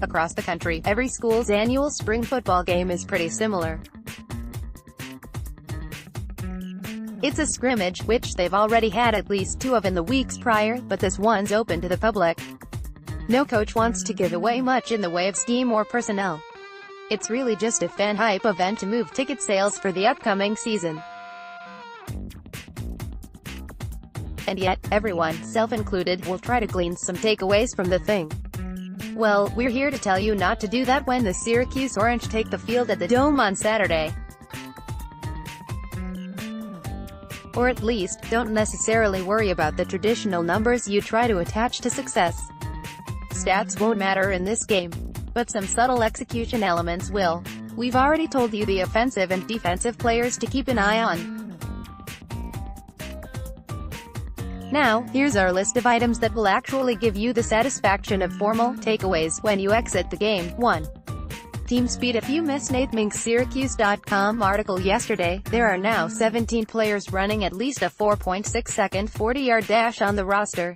Across the country, every school's annual spring football game is pretty similar. It's a scrimmage, which they've already had at least 2 of in the weeks prior, but this one's open to the public. No coach wants to give away much in the way of scheme or personnel. It's really just a fan hype event to move ticket sales for the upcoming season. And yet, everyone, self-included, will try to glean some takeaways from the thing. Well, we're here to tell you not to do that when the Syracuse Orange take the field at the Dome on Saturday. Or at least, don't necessarily worry about the traditional numbers you try to attach to success. Stats won't matter in this game, but some subtle execution elements will. We've already told you the offensive and defensive players to keep an eye on. Now, here's our list of items that will actually give you the satisfaction of formal takeaways when you exit the game. 1. Team speed. If you missed Nate Mink's Syracuse.com article yesterday, there are now 17 players running at least a 4.6-second 40-yard dash on the roster.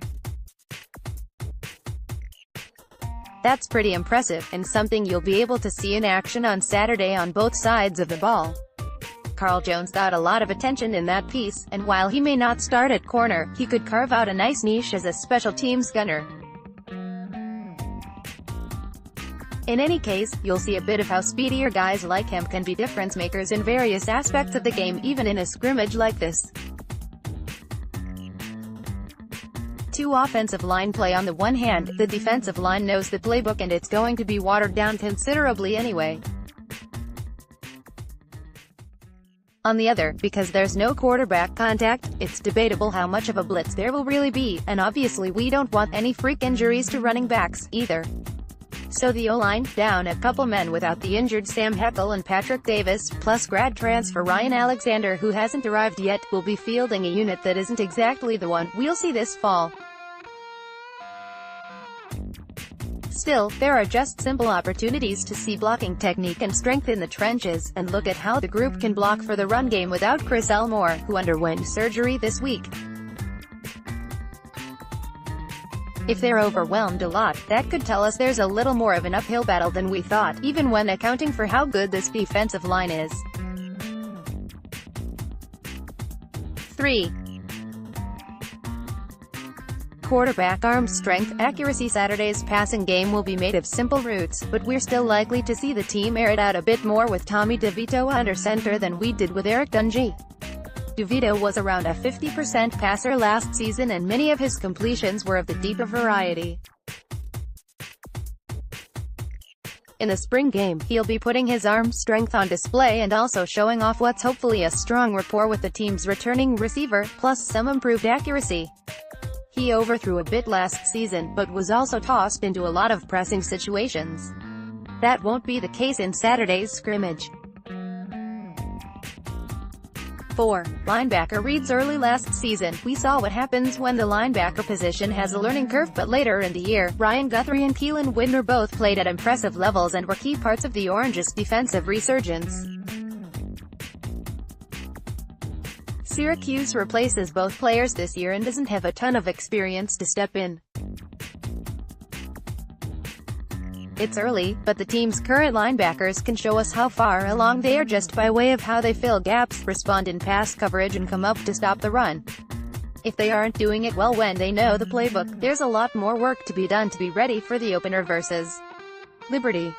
That's pretty impressive, and something you'll be able to see in action on Saturday on both sides of the ball. Carl Jones got a lot of attention in that piece, and while he may not start at corner, he could carve out a nice niche as a special teams gunner. In any case, you'll see a bit of how speedier guys like him can be difference makers in various aspects of the game, even in a scrimmage like this. 2. Offensive line play. On the one hand, the defensive line knows the playbook and it's going to be watered down considerably anyway. On the other, because there's no quarterback contact, it's debatable how much of a blitz there will really be, and obviously we don't want any freak injuries to running backs, either. So the O-line, down a couple men without the injured Sam Heckel and Patrick Davis, plus grad transfer Ryan Alexander who hasn't arrived yet, will be fielding a unit that isn't exactly the one we'll see this fall. Still, there are just simple opportunities to see blocking technique and strength in the trenches, and look at how the group can block for the run game without Chris Elmore, who underwent surgery this week. If they're overwhelmed a lot, that could tell us there's a little more of an uphill battle than we thought, even when accounting for how good this defensive line is. 3. Quarterback arm strength, accuracy. Saturday's passing game will be made of simple routes, but we're still likely to see the team air it out a bit more with Tommy DeVito under center than we did with Eric Dungy. DeVito was around a 50% passer last season and many of his completions were of the deeper variety. In the spring game, he'll be putting his arm strength on display and also showing off what's hopefully a strong rapport with the team's returning receiver, plus some improved accuracy. He overthrew a bit last season, but was also tossed into a lot of pressing situations. That won't be the case in Saturday's scrimmage. 4. Linebacker reads. Early last season, we saw what happens when the linebacker position has a learning curve, but later in the year, Ryan Guthrie and Keelan Widner both played at impressive levels and were key parts of the Orange's defensive resurgence. Syracuse replaces both players this year and doesn't have a ton of experience to step in. It's early, but the team's current linebackers can show us how far along they are just by way of how they fill gaps, respond in pass coverage and come up to stop the run. If they aren't doing it well when they know the playbook, there's a lot more work to be done to be ready for the opener versus Liberty.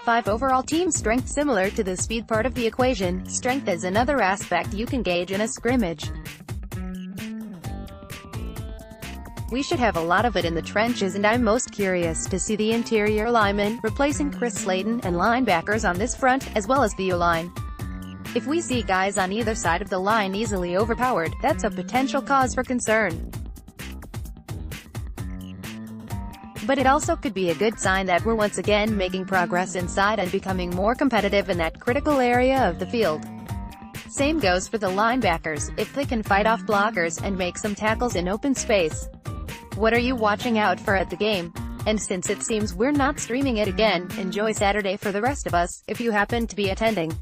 5. Overall team strength. Similar to the speed part of the equation, strength is another aspect you can gauge in a scrimmage. We should have a lot of it in the trenches, and I'm most curious to see the interior linemen, replacing Chris Slayton, and linebackers on this front, as well as the O-line. If we see guys on either side of the line easily overpowered, that's a potential cause for concern. But it also could be a good sign that we're once again making progress inside and becoming more competitive in that critical area of the field. Same goes for the linebackers, if they can fight off blockers and make some tackles in open space. What are you watching out for at the game? And since it seems we're not streaming it again, enjoy Saturday for the rest of us, if you happen to be attending.